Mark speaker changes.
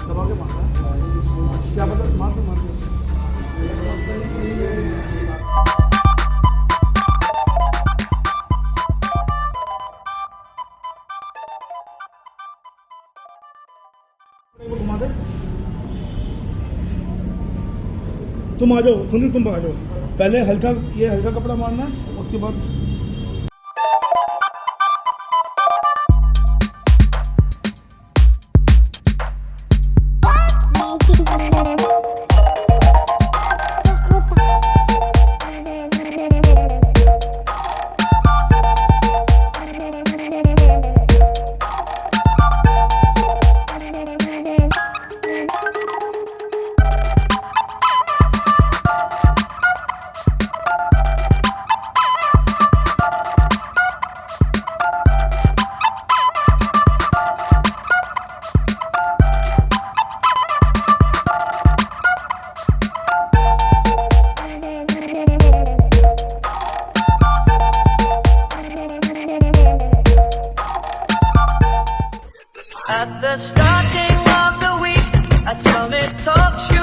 Speaker 1: दबा के मारना है। क्या पता मार दो मार दो। घुमा दे। तुम आ जाओ सुनील, तुम आ जाओ। पहले हल्का ये हल्का कपड़ा मारना है, उसके बाद
Speaker 2: At the starting of the week, at Summit Talk Show.